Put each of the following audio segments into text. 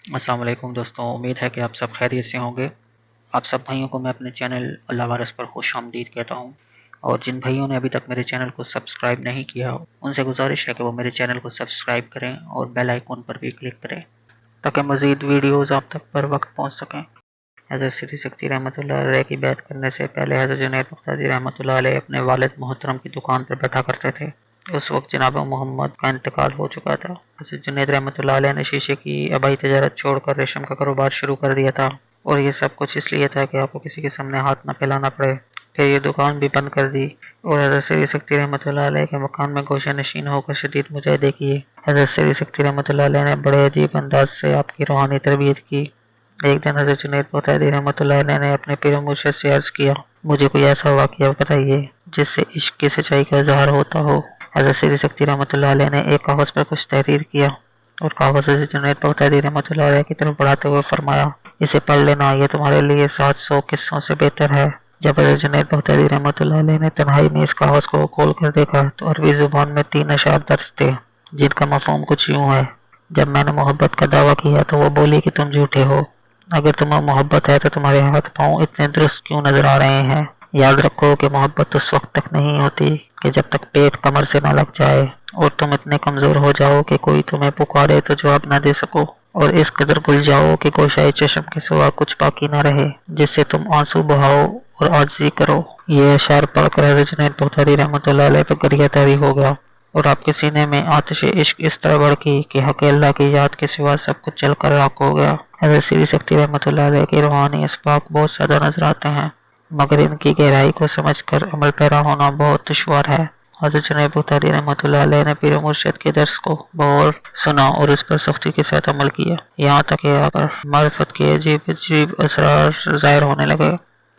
السلام علیکم دوستوں، امید ہے کہ آپ سب خیریت سے ہوں گے۔ آپ سب بھائیوں کو میں اپنے چینل اللہ وارث پر خوش آمدید کہتا ہوں، اور جن بھائیوں نے ابھی تک میرے چینل کو سبسکرائب نہیں کیا ان سے گزارش ہے کہ وہ میرے چینل کو سبسکرائب کریں اور بیل آئیکن پر بھی کلک کریں تاکہ مزید ویڈیوز آپ تک پر وقت پہنچ سکیں۔ حضرت سری سکتی رحمۃ اللہ علیہ کی بیعت کرنے سے پہلے حضرت جنید بختیاری رحمۃ اللہ علیہ اپنے والد محترم کی دکان پر بیٹھا کرتے تھے۔ اس وقت جناب محمد کا انتقال ہو چکا تھا۔ حضرت جنید رحمۃ اللہ علیہ نے شیشے کی آبائی تجارت چھوڑ کر ریشم کا کاروبار شروع کر دیا تھا، اور یہ سب کچھ اس لیے تھا کہ آپ کو کسی کے سامنے ہاتھ نہ پھیلانا پڑے۔ پھر یہ دکان بھی بند کر دی اور حضرت سری سکتی رحمۃ اللہ علیہ کے مکان میں گوشہ نشین ہو کر شدید مجاہدے کیے۔ حضرت سری سکتی رحمۃ اللہ علیہ نے بڑے عجیب انداز سے آپ کی روحانی تربیت کی۔ ایک دن حضرت جنید بختیاری رحمۃ اللہ علیہ نے اپنے پیر و مرشد سے عرض کیا، مجھے کوئی ایسا واقعہ بتائیے جس سے عشق کی سچائی کا اظہار ہوتا ہو۔ حضرت سری سکتی رحمۃ اللہ علیہ نے ایک کاغذ پر کچھ تحریر کیا اور کاغذ حضرت جنید بختیاری رحمۃ اللہ علیہ کی طرف بڑھاتے ہوئے فرمایا، اسے پڑھ لینا، یہ تمہارے لیے 700 قصوں سے بہتر ہے۔ جب حضرت جنید بختیاری رحمۃ اللہ علیہ نے تنہائی میں اس کاغذ کو کھول کر دیکھا تو عربی زبان میں 3 اشعار درج تھے، جن کا مفہوم کچھ یوں ہے، جب میں نے محبت کا دعویٰ کیا تو وہ بولی کہ تم جھوٹے ہو، اگر تمہیں محبت ہے تو تمہارے ہاتھ پاؤں اتنے درست کیوں نظر آ رہے ہیں؟ یاد رکھو کہ محبت اس وقت تک نہیں ہوتی کہ جب تک پیٹ کمر سے نہ لگ جائے اور تم اتنے کمزور ہو جاؤ کہ کوئی تمہیں پکارے تو جواب نہ دے سکو، اور اس قدر گل جاؤ کہ گوشۂ چشم کے سوا کچھ باقی نہ رہے جس سے تم آنسو بہاؤ اور عاجزی کرو۔ یہ اشعار پڑھ کر حضرت جنید بختیاری رحمۃ اللہ علیہ پہ گریہ طاری ہو گیا اور آپ کے سینے میں آتش عشق اس طرح بڑھ گئی کہ حق اللہ کی یاد کے سوا سب کچھ جل کر راکھ ہو گیا۔ حضرت سری سکتی رحمۃ اللہ علیہ کے روحانی اسباق بہت زیادہ نظر آتے ہیں، مگر ان کی گہرائی کو سمجھ کر عمل پیرا ہونا بہت دشوار ہے۔ حضرت جنید بختیاری رحمۃ اللہ علیہ نے پیر و مرشد کے درس کو بغور سنا اور اس پر سختی کے ساتھ عمل کیا، یہاں تک کہ آپ پر معرفت کے عجیب عجیب اسرار ظاہر ہونے لگے۔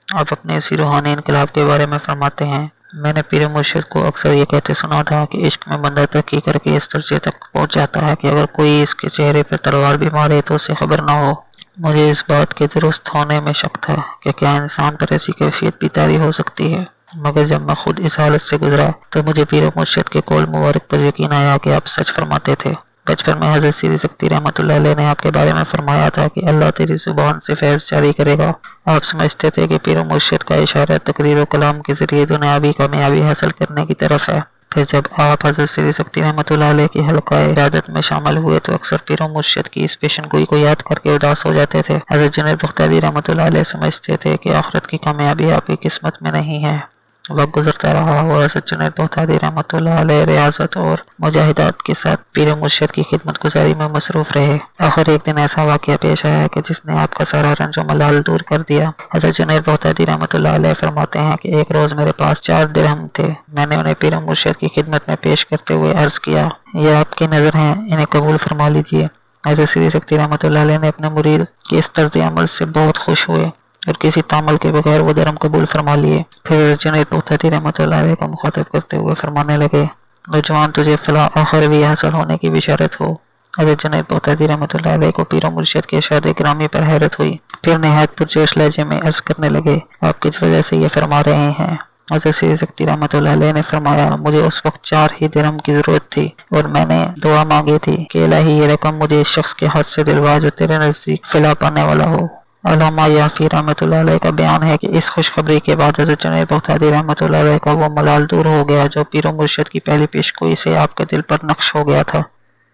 آپ اپنے اسی روحانی انقلاب کے بارے میں فرماتے ہیں، میں نے پیر مرشد کو اکثر یہ کہتے سنا تھا کہ عشق میں بندہ ترقی کر کے اس درجے تک پہنچ جاتا ہے کہ اگر کوئی اس کے چہرے پر تلوار بھی مارے تو اسے خبر نہ ہو۔ مجھے اس بات کے درست ہونے میں شک تھا کہ کیا انسان پر ایسی کیفیت بھی طاری ہو سکتی ہے، مگر جب میں خود اس حالت سے گزرا تو مجھے پیر مرشد کے قول مبارک پر یقین آیا کہ آپ سچ فرماتے تھے۔ بچپن میں حضرت سری سکتی رحمۃ اللہ علیہ نے آپ کے بارے میں فرمایا تھا کہ اللہ تیری زبان سے فیض جاری کرے گا۔ آپ سمجھتے تھے کہ پیر مرشد کا اشارہ تقریر و کلام کے ذریعے دنیاوی کامیابی حاصل کرنے کی طرف ہے۔ پھر جب آپ حضرت سری سکتی رحمۃ اللہ علیہ کی حلقہ عبادت میں شامل ہوئے تو اکثر پیر مرشد کی اس پیشن گوئی کو یاد کر کے اداس ہو جاتے تھے۔ حضرت جنید بختیاری رحمۃ اللہ علیہ سمجھتے تھے کہ آخرت کی کامیابی آپ کی قسمت میں نہیں ہے۔ وقت گزرتا رہا اور حضرت جنید بختیاری رحمۃ اللہ علیہ ریاضت اور مجاہدات کے ساتھ پیر مرشد کی خدمت گزاری میں مصروف رہے۔ آخر ایک دن ایسا واقعہ پیش آیا کہ جس نے آپ کا سارا رنج و ملال دور کر دیا۔ حضرت جنید بختیاری رحمۃ اللہ علیہ فرماتے ہیں کہ ایک روز میرے پاس 4 درہم تھے۔ میں نے انہیں پیر مرشد کی خدمت میں پیش کرتے ہوئے عرض کیا، یہ آپ کی نظر ہیں، انہیں قبول فرما لیجیے۔ حضرت سری سکتی رحمۃ اللہ علیہ نے اپنے مرید کی اس طرز عمل سے بہت خوش ہوئے اور کسی تعامل کے بغیر وہ درہم قبول فرما لیے۔ پھر جنید بختیاری رحمۃ اللہ علیہ کو مخاطب کرتے ہوئے فرمانے لگے، نوجوان تجھے فلاح آخروی حاصل ہونے کی بشارت ہو۔ حضرت جنید بختیاری رحمۃ اللہ علیہ کو پیر مرشد کے ارشاد گرامی پر حیرت ہوئی، پھر نہایت پرجوش لہجے میں عرض کرنے لگے، آپ کس وجہ سے یہ فرما رہے ہیں؟ حضرت سری سکتی رحمۃ اللہ علیہ نے فرمایا، مجھے اس وقت 4 ہی درہم کی ضرورت تھی اور میں نے دعا مانگی تھی کہ الہی یہ رقم مجھے اس شخص کے ہاتھ سے دلوا جو تیرے نزدیک فلاح پانے والا ہو۔ علامہ یافی رحمۃ اللہ علیہ کا بیان ہے کہ اس خوشخبری کے بعد حضرت جنید بختیاری رحمۃ اللہ علیہ کا وہ ملال دور ہو گیا جو پیر و مرشد کی پہلی پیشگوئی سے آپ کے دل پر نقش ہو گیا تھا۔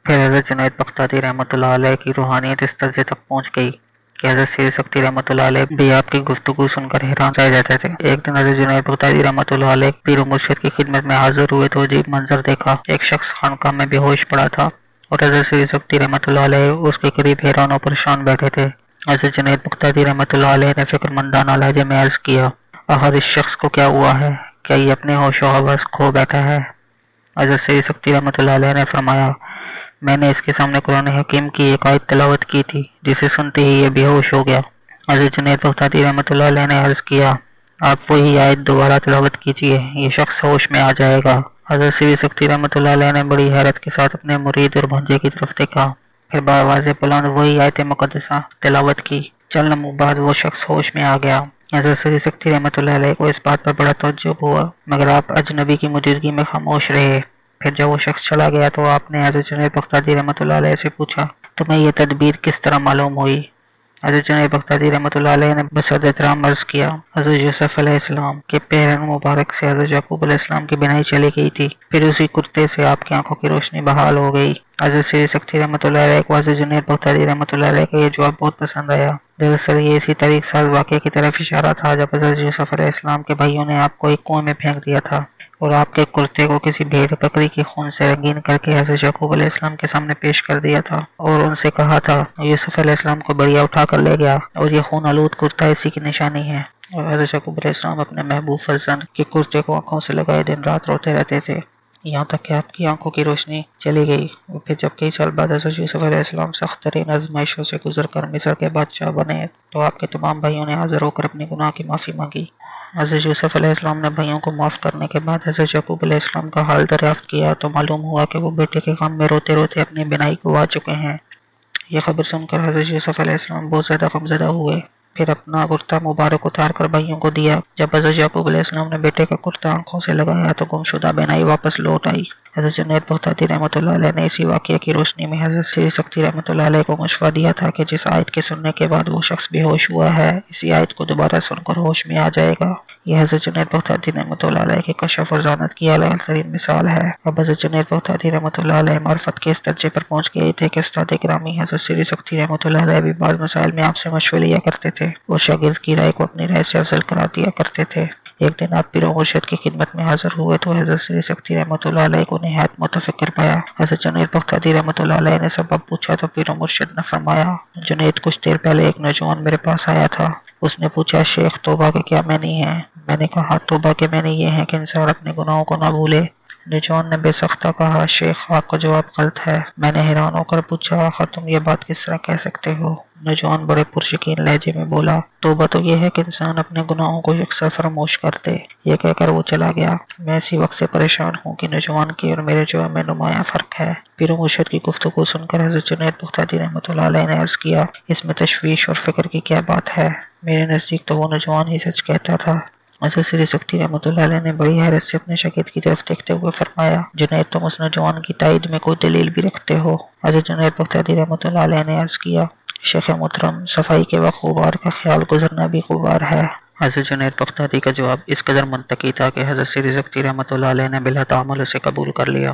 پھر حضرت جنید بختیاری رحمۃ اللہ علیہ کی روحانیت اس درجے تک پہنچ گئی کہ حضرت سری سکتی رحمۃ اللہ علیہ بھی آپ کی گفتگو سن کر حیران رہ جاتے تھے۔ ایک دن حضرت جنید بختیاری رحمۃ اللہ علیہ پیر و مرشد کی خدمت میں حاضر ہوئے تو عجیب منظر دیکھا۔ ایک شخص خانقاہ میں بے ہوش پڑا تھا اور حضرت سری سکتی رحمۃ اللہ علیہ اس کے قریب حیران و پریشان بیٹھے تھے۔ حضرت جنید بختیاری رحمۃ اللہ علیہ نے فکر مندانہ لہجے میں عرض کیا، آخر اس شخص کو کیا ہوا ہے؟ کیا یہ اپنے ہوش و حواس کھو بیٹھا ہے؟ حضرت سری سکتی رحمۃ اللہ علیہ نے فرمایا، میں نے اس کے سامنے قرآن حکیم کی ایک آیت تلاوت کی تھی جسے سنتے ہی یہ بے ہوش ہو گیا۔ حضرت جنید بختیاری رحمۃ اللہ علیہ نے عرض کیا، آپ وہی آیت دوبارہ تلاوت کیجیے، یہ شخص ہوش میں آ جائے گا۔ حضرت سری سکتی رحمۃ اللہ علیہ نے بڑی حیرت کے ساتھ اپنے مرید اور بھانجے کی طرف دیکھا، پھر بآواز بلند وہی آیت مقدسہ تلاوت کی۔ چند لمحوں بعد وہ شخص ہوش میں آ گیا۔ حضرت سری سکتی رحمۃ اللہ علیہ کو اس بات پر بڑا تعجب ہوا، مگر آپ اجنبی کی موجودگی میں خاموش رہے۔ پھر جب وہ شخص چلا گیا تو آپ نے حضرت جنید بختیاری رحمۃ اللہ علیہ سے پوچھا، تمہیں یہ تدبیر کس طرح معلوم ہوئی؟ حضرت جنید بغدادی رحمۃ اللہ علیہ نے بصدر احترام عرض کیا، حضرت یوسف علیہ السلام کے پیرن مبارک سے حضرت یعقوب علیہ السلام کی بینائی چلی گئی تھی، پھر اسی کرتے سے آپ کی آنکھوں کی روشنی بحال ہو گئی۔ حضرت سید سکتی رحمۃ اللہ علیہ کو حضرت جنید بغدادی رحمۃ اللہ علیہ کا یہ جواب بہت پسند آیا۔ دراصل یہ اسی طریق ساز واقعے کی طرف اشارہ تھا جب حضرت یوسف علیہ السلام کے بھائیوں نے آپ کو ایک کنویں میں پھینک دیا تھا اور آپ کے کرتے کو کسی بھیڑ بکری کی خون سے رنگین کر کے حضرت یعقوب علیہ السلام کے سامنے پیش کر دیا تھا اور ان سے کہا تھا یوسف علیہ السلام کو بڑھیا اٹھا کر لے گیا اور یہ خون آلود کرتا اسی کی نشانی ہے۔ اور حضرت یعقوب علیہ السلام اپنے محبوب فرزند کے کرتے کو آنکھوں سے لگائے دن رات روتے رہتے تھے، یہاں تک کہ آپ کی آنکھوں کی روشنی چلی گئی۔ اور پھر جب کئی سال بعد حضرت یوسف علیہ السلام سخت ترین آزمائشوں سے گزر کر مصر کے بادشاہ بنے تو آپ کے تمام بھائیوں نے حاضر ہو کر اپنے گناہ کی معافی مانگی۔ حضرت یوسف علیہ السلام نے بھائیوں کو معاف کرنے کے بعد حضرت یعقوب علیہ السلام کا حال دریافت کیا تو معلوم ہوا کہ وہ بیٹے کے غم میں روتے روتے اپنی بینائی گنوا چکے ہیں۔ یہ خبر سن کر حضرت یوسف علیہ السلام بہت زیادہ غمزدہ ہوئے، پھر اپنا کرتا مبارک اتار کر بھائیوں کو دیا۔ جب حضرت یعقوب علیہ السلام نے بیٹے کا کرتا آنکھوں سے لگایا تو گمشدہ بینائی واپس لوٹ آئی۔ حضرت جنید بغدادی رحمۃ اللہ علیہ نے اسی واقعے کی روشنی میں حضرت سید سکتی رحمۃ اللہ علیہ کو مشورہ دیا تھا کہ جس آیت کے سننے کے بعد وہ شخص بے ہوش ہوا ہے اسی آیت کو دوبارہ سن کر ہوش میں آ جائے گا۔ یہ حضرت جنید بغدادی رحمۃ اللہ علیہ کے کشف اور ذہانت کی اعلیٰ ترین مثال ہے۔ اب حضرت جنید بغدادی رحمۃ اللہ علیہ معرفت کے اس درجے پر پہنچ گئے تھے کہ استاد گرامی حضرت سید سکتی رحمۃ اللہ علیہ بھی بعض مسائل میں آپ سے مشورے لیا کرتے تھے اور شاگرد کی رائے کو اپنی رائے سے افضل قرار دیا کرتے تھے۔ ایک دن آپ پیر و مرشد کی خدمت میں حاضر ہوئے تو حضرت سید سکتی رحمۃ اللہ علیہ کو نہایت متفکر پایا۔ حضرت جنید بغدادی رحمۃ اللہ علیہ نے سبب پوچھا تو پیر و مرشد نے فرمایا، جنید کچھ دیر پہلے ایک نوجوان میرے پاس آیا تھا، اس نے پوچھا شیخ توبہ کے کیا معنی ہے؟ میں نے کہا توبہ کے معنی یہ ہے کہ انسان اپنے گناہوں کو نہ بھولے۔ نوجوان نے بے سختہ کہا شیخ آپ کا جواب غلط ہے۔ میں نے حیران ہو کر پوچھا آخر تم یہ بات کس طرح کہہ سکتے ہو؟ نوجوان بڑے پرشکین لہجے میں بولا توبہ تو یہ ہے کہ انسان اپنے گناہوں کو یکسر فراموش کر دے۔ یہ کہہ کر وہ چلا گیا۔ میں اسی وقت سے پریشان ہوں کہ نوجوان کی اور میرے جواب میں نمایاں فرق ہے۔ پیر و مرشد کی گفتگو سن کر حضرت جنید بغدادی رحمۃ اللہ علیہ نے عرض کیا اس میں تشویش اور فکر کی کیا بات ہے؟ میرے نزدیک تو وہ نوجوان ہی سچ کہتا تھا۔ حضرت سید سکتی رحمۃ اللہ علیہ نے بڑی حیرت سے اپنے شاگرد کی طرف دیکھتے ہوئے فرمایا جنید تم اس نوجوان کی تائید میں کوئی دلیل بھی رکھتے ہو؟ حضرت جنید بغدادی رحمۃ اللہ علیہ نے عرض کیا شیخ محترم صفائی کے وقت غبار کا خیال گزرنا بھی غبار ہے۔ حضرت جنید بغدادی کا جواب اس قدر منطقی تھا کہ حضرت سید سکتی رحمۃ اللہ علیہ نے بلا تعامل اسے قبول کر لیا۔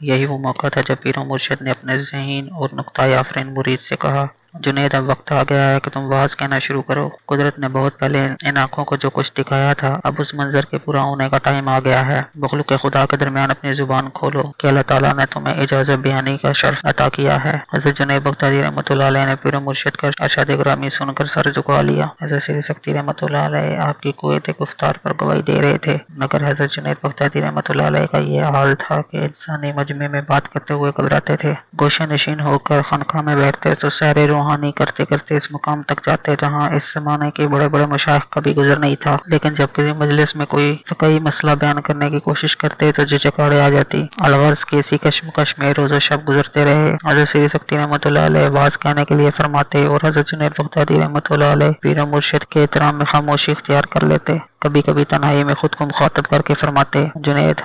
یہی وہ موقع تھا جب پیر و مرشد نے اپنے ذہین اور نقطۂ آفرین مرید سے کہا جنید اب وقت آ گیا ہے کہ تم واز کہنا شروع کرو۔ قدرت نے بہت پہلے ان آنکھوں کو جو کچھ دکھایا تھا اب اس منظر کے پورا ہونے کا ٹائم آ گیا ہے۔ مخلوق خدا کے درمیان اپنی زبان کھولو کہ اللہ تعالیٰ نے تمہیں اجازت بیانی کا شرف عطا کیا ہے۔ حضرت جنید بغدادی رحمۃ اللہ علیہ نے پیر و مرشد کا ارشاد گرامی سن کر سر جھکا لیا۔ حضرت سید سکتی رحمۃ اللہ علیہ آپ کی قوت گفتار پر گواہی دے رہے تھے، مگر حضرت جنید بغدادی رحمۃ اللہ علیہ کا یہ حال تھا کہ انسانی مجمع میں بات کرتے ہوئے گھبراتے تھے۔ گوشہ نشین ہو کر خانقاہ میں بیٹھتے تو سیر روحانی کرتے کرتے اس مقام تک جاتے جہاں اس زمانے کے بڑے بڑے مشائخ کا بھی گزر نہیں تھا، لیکن جب کسی مجلس میں کوئی فقہی مسئلہ بیان کرنے کی کوشش کرتے تو جھجک آڑے آ جاتی۔ الغرض کی اسی کشمکش میں روز و شب گزرتے رہے۔ حضرت سید سکتی رحمۃ اللہ علیہ واز کہنے کے لیے فرماتے اور حضرت جنید بغدادی رحمۃ اللہ علیہ پیر و مرشد کے احترام میں خاموشی اختیار کر لیتے۔ کبھی کبھی تنہائی میں خود کو مخاطب کر کے فرماتے جنید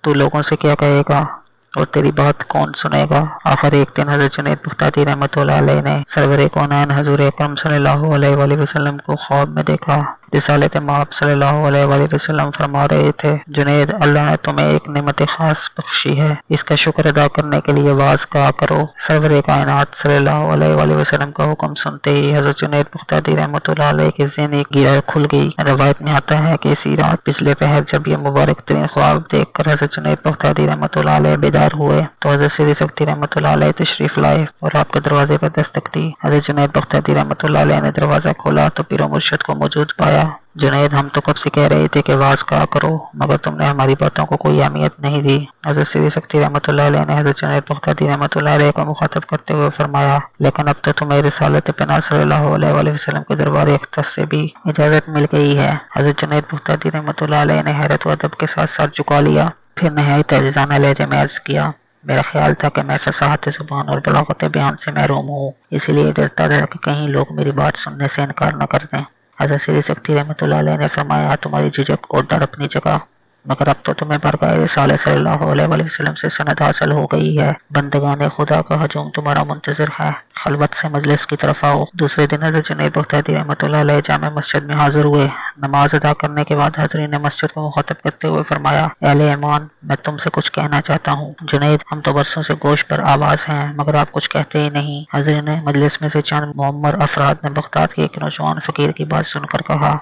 تو لوگوں سے کیا کہے گا اور تیری بات کون سنے گا؟ آخر ایک دن حضرت جنید بغدادی رحمۃ اللہ علیہ نے سرور کونین حضور اکرم صلی اللہ علیہ وآلہ وسلم کو خواب میں دیکھا۔ رسالت مآب صلی اللہ علیہ وآلہ وسلم فرما رہے تھے جنید اللہ نے تمہیں ایک نعمت خاص بخشی ہے، اس کا شکر ادا کرنے کے لیے واز کہا کرو۔ سرور کائنات صلی اللہ علیہ وآلہ وسلم کا حکم سنتے ہی حضرت جنید بغدادی رحمۃ اللہ علیہ کی ذہنی گیرا کھل گئی۔ روایت میں آتا ہے کہ اسی رات پچھلے پہر جب یہ مبارک ترین خواب دیکھ کر حضرت جنید بغدادی رحمۃ اللہ علیہ بیدار ہوئے تو حضرت سید سکتی رحمۃ اللہ علیہ تشریف لائے اور آپ کے دروازے پر دستک دی۔ حضرت جنید بغدادی رحمۃ اللہ علیہ نے دروازہ کھولا تو پیر و مرشد کو موجود پایا۔ جنید ہم تو کب سے کہہ رہے تھے کہ واز کہا کرو مگر تم نے ہماری باتوں کو کوئی اہمیت نہیں دی۔ حضرت سید سکتی رحمۃ اللہ علیہ نے حضرت جنید بغدادی رحمۃ اللہ علیہ کو مخاطب کرتے ہوئے فرمایا لیکن اب تو تمہیں رسالت پناہ صلی اللہ علیہ وآلہ وسلم کے دربار اقدس سے بھی اجازت مل گئی ہے۔ حضرت جنید بغدادی رحمۃ اللہ علیہ نے حیرت و ادب کے ساتھ سر جھکا لیا، پھر نہایت عاجزانہ لہجے میں عرض کیا میرا خیال تھا کہ میں فصاحت زبان اور بلاغت بیان سے محروم ہوں، اسی لیے ڈرتا تھا کہ کہیں لوگ میری بات سننے سے انکار نہ کر دیں۔ حضرت سید سکتی رحمۃ اللہ علیہ نے فرمایا تمہاری جھجک اور ڈر اپنی جگہ، مگر اب تو تمہیں برگاہ رسالہ صلی اللہ علیہ وآلہ وسلم سے سند حاصل ہو گئی ہے، بندگان خدا کا ہجوم تمہارا منتظر ہے، خلوت سے مجلس کی طرف آؤ۔ دوسرے دن حضرت جنید بغدادی رحمۃ اللہ علیہ جامع مسجد میں حاضر ہوئے۔ نماز ادا کرنے کے بعد حاضرین مسجد کو مخاطب کرتے ہوئے فرمایا، اہل ایمان، میں تم سے کچھ کہنا چاہتا ہوں۔ جنید، ہم تو برسوں سے گوش پر آواز ہیں مگر آپ کچھ کہتے ہی نہیں۔ حاضرین مجلس میں سے چند معمر افراد نے بغداد کے ایک نوجوان فقیر کی بات سن کر کہا،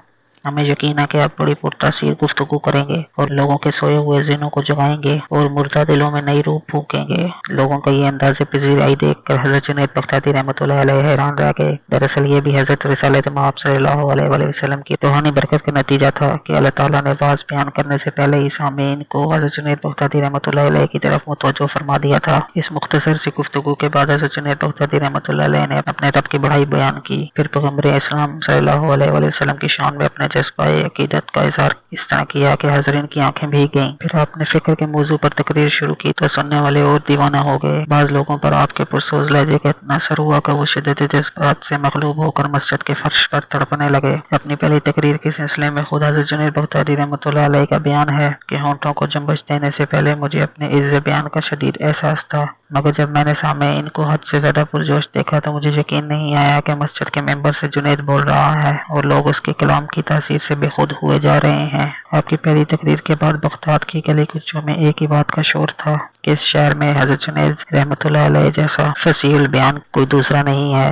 ہمیں یقین ہے کہ آپ بڑی پرتاثیر گفتگو کریں گے اور لوگوں کے سوئے ہوئے ذہنوں کو جگائیں گے اور مردہ دلوں میں نئی روح پھونکیں گے۔ لوگوں کا یہ انداز پذیرائی دیکھ کر حضرت جنید بغدادی رحمۃ اللہ علیہ حیران رہ گئے۔ دراصل یہ بھی حضرت رسالت مآب صلی اللہ علیہ وآلہ وسلم کی روحانی برکت کا نتیجہ تھا کہ اللہ تعالیٰ نے واز بیان کرنے سے پہلے ہی سامعین کو حضرت جنید بغدادی رحمۃ اللہ علیہ کی طرف متوجہ فرما دیا تھا۔ اس مختصر سی گفتگو کے بعد حضرت جنید بغدادی رحمۃ اللہ علیہ نے اپنے رب کی بڑائی بیان کی، پھر پیغمبر اسلام صلی اللہ علیہ وآلہ وسلم کی شان میں اپنے جذبہ عقیدت کا اظہار اس طرح کیا کہ حاضرین کی آنکھیں بھیگ گئیں۔ پھر آپ نے فکر کے موضوع پر تقریر شروع کی تو سننے والے اور دیوانہ ہو گئے۔ بعض لوگوں پر آپ کے پرسوز لہجے کا اتنا اثر ہوا کہ وہ شدت جذبات سے مغلوب ہو کر مسجد کے فرش پر تڑپنے لگے۔ اپنی پہلی تقریر کے سلسلے میں خود حضرت جنید بغدادی رحمۃ اللہ علیہ کا بیان ہے کہ ہونٹوں کو جنبش دینے سے پہلے مجھے اپنے عز بیان کا شدید احساس تھا، مگر جب میں نے سامعین کو حد سے زیادہ پرجوش دیکھا تو مجھے یقین نہیں آیا کہ مسجد کے ممبر سے جنید بول رہا ہے اور لوگ اس کے کلام کی تاثیر سے بے خود ہوئے جا رہے ہیں۔ آپ کی پہلی تقریر کے بعد بغداد کی گلی کوچوں میں ایک ہی بات کا شور تھا کہ اس شہر میں حضرت جنید رحمۃ اللہ علیہ جیسا فصیح البیان کوئی دوسرا نہیں ہے۔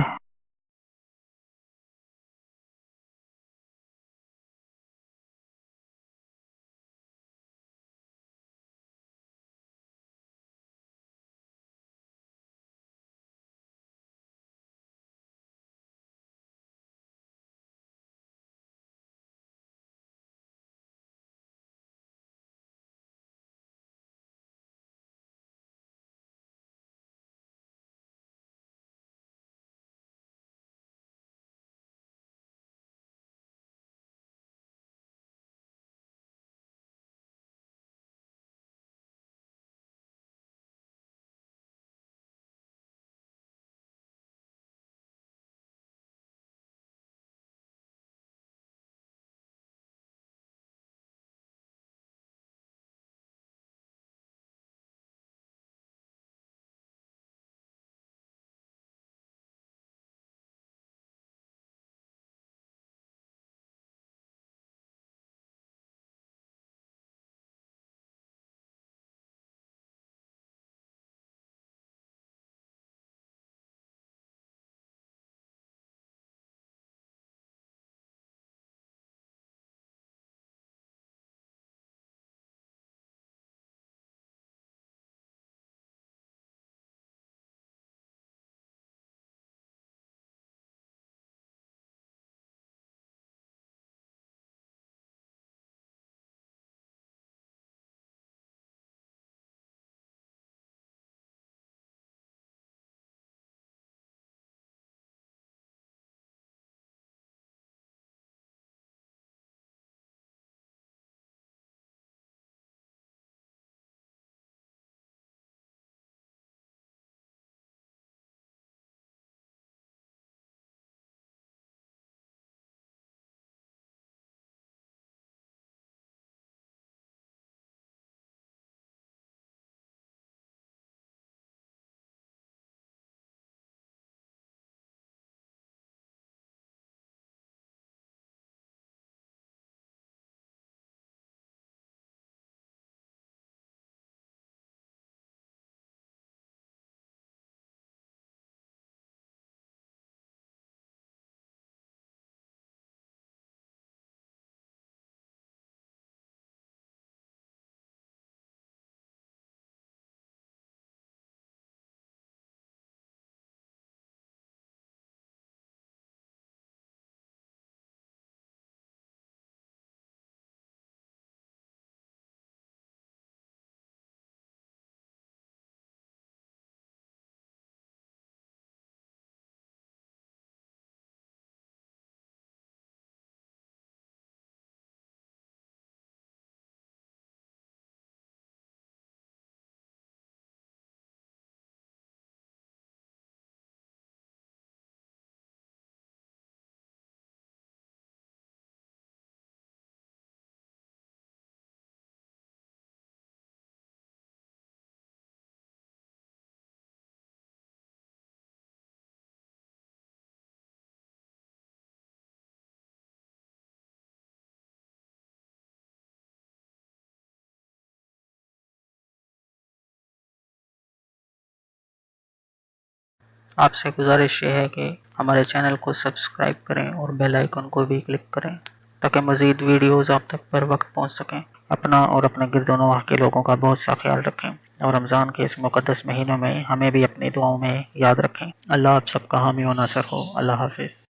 آپ سے گزارش یہ ہے کہ ہمارے چینل کو سبسکرائب کریں اور بیل آئیکن کو بھی کلک کریں تاکہ مزید ویڈیوز آپ تک پر وقت پہنچ سکیں۔ اپنا اور اپنے گرد و نواح کے لوگوں کا بہت سا خیال رکھیں اور رمضان کے اس مقدس مہینوں میں ہمیں بھی اپنی دعاؤں میں یاد رکھیں۔ اللہ آپ سب کا حامی و ناصر ہو۔ اللہ حافظ۔